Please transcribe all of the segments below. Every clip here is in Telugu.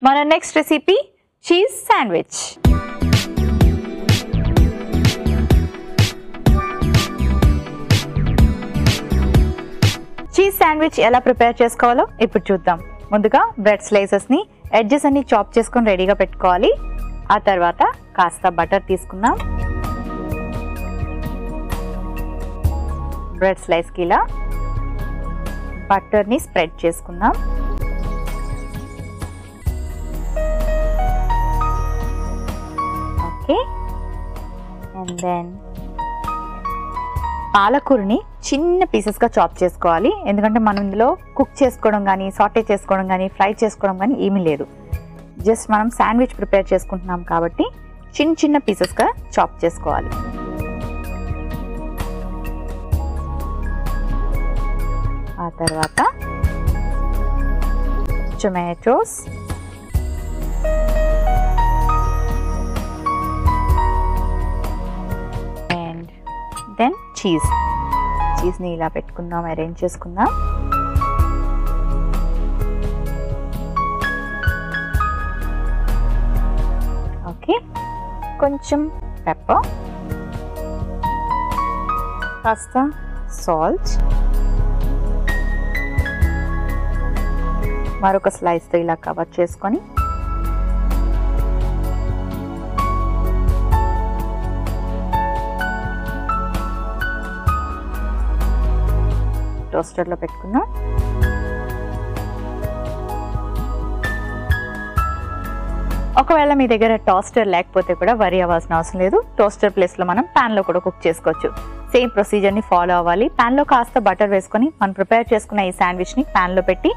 మన next recipe cheese sandwich. Cheese sandwich ఎలా ప్రిపేర్ చేసుకోవాలో ఇప్పుడు చూద్దాం. ముందుగా బ్రెడ్ స్లైసెస్ ని ఎడ్జెస్ అన్ని చాప్ చేసుకొని రెడీగా పెట్టుకోవాలి. ఆ తర్వాత కాస్త బటర్ తీసుకుందాం. బ్రెడ్ స్లైస్ కి ఇలా బటర్ ని స్ప్రెడ్ చేసుకుందాం. ఓకే, అండ్ దెన్ పాలకూరని చిన్న పీసెస్గా చాప్ చేసుకోవాలి. ఎందుకంటే మనం ఇందులో కుక్ చేసుకోవడం కానీ, సాటే చేసుకోవడం కానీ, ఫ్రై చేసుకోవడం కానీ ఏమీ లేదు. జస్ట్ మనం శాండ్విచ్ ప్రిపేర్ చేసుకుంటున్నాం కాబట్టి చిన్న చిన్న పీసెస్గా చాప్ చేసుకోవాలి. ఆ తర్వాత టొమాటోస్, అండ్ దెన్ చీజ్ని ఇలా పెట్టుకుందాం, అరేంజ్ చేసుకుందాం. ఓకే, కొంచెం పెప్పర్, కాస్త సాల్ట్, మరొక స్లైస్తో ఇలా కవర్ చేసుకొని టోస్టర్లో పెట్టుకుందాం. ఒకవేళ మీ దగ్గర టోస్టర్ లేకపోతే కూడా వరి అవ్వాల్సిన అవసరం లేదు. టోస్టర్ ప్లేస్లో మనం ప్యాన్లో కూడా కుక్ చేసుకోవచ్చు. సేమ్ ప్రొసీజర్ని ఫాలో అవ్వాలి. ప్యాన్లో కాస్త బటర్ వేసుకొని మనం ప్రిపేర్ చేసుకున్న ఈ శాండ్విచ్ని ప్యాన్లో పెట్టి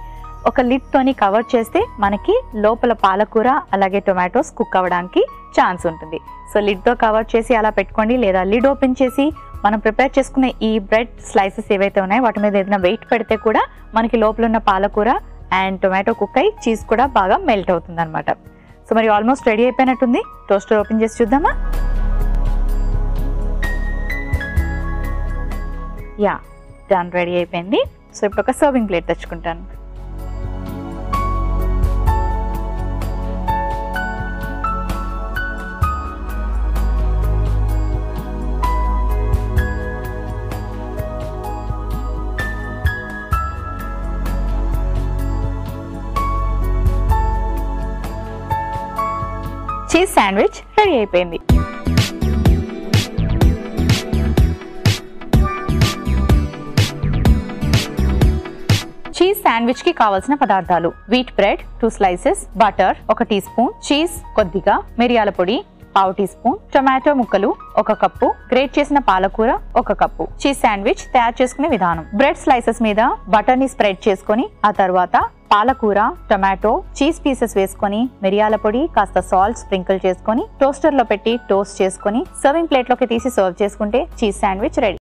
ఒక లిడ్తోని కవర్ చేస్తే మనకి లోపల పాలకూర అలాగే టొమాటోస్ కుక్ అవ్వడానికి ఛాన్స్ ఉంటుంది. సో లిడ్తో కవర్ చేసి అలా పెట్టుకోండి, లేదా లిడ్ ఓపెన్ చేసి మనం ప్రిపేర్ చేసుకునే ఈ బ్రెడ్ స్లైసెస్ ఏవైతే ఉన్నాయో వాటి మీద ఏదైనా వెయిట్ పెడితే కూడా మనకి లోపల ఉన్న పాలకూర అండ్ టొమాటో కుక్ అయ్యి చీజ్ కూడా బాగా మెల్ట్ అవుతుంది అనమాట. సో మరి ఆల్మోస్ట్ రెడీ అయిపోయినట్టుంది. టోస్టర్ ఓపెన్ చేసి చూద్దామా? యా, డన్, రెడీ అయిపోయింది. సో ఇప్పుడు ఒక సర్వింగ్ ప్లేట్ తెచ్చుకుంటాను. చీజ్ శాండ్విచ్ రెడీ అయిపోయింది. చీజ్ శాండ్విచ్ కి కావాల్సిన పదార్థాలు: wheat bread 2 slices, butter 1 teaspoon, cheese కొద్దిగా, మిరియాల పొడి 1/2 టీ స్పూన్, టొమాటో ముక్కలు 1 కప్పు, గ్రేట్ చేసిన పాలకూర 1 కప్పు. చీజ్ శాండ్విచ్ తయారు చేసుకునే విధానం: బ్రెడ్ స్లైసెస్ మీద బటర్ ని స్ప్రెడ్ చేసుకొని ఆ తర్వాత పాలకూర, టొమాటో, చీజ్ పీసెస్ వేసుకొని మిరియాల పొడి, కాస్త సాల్ట్ స్ప్రింకిల్ చేసుకొని టోస్టర్ లో పెట్టి టోస్ట్ చేసుకొని సర్వింగ్ ప్లేట్ లోకి తీసి సర్వ్ చేసుకుంటే చీజ్ శాండ్విచ్ రెడీ.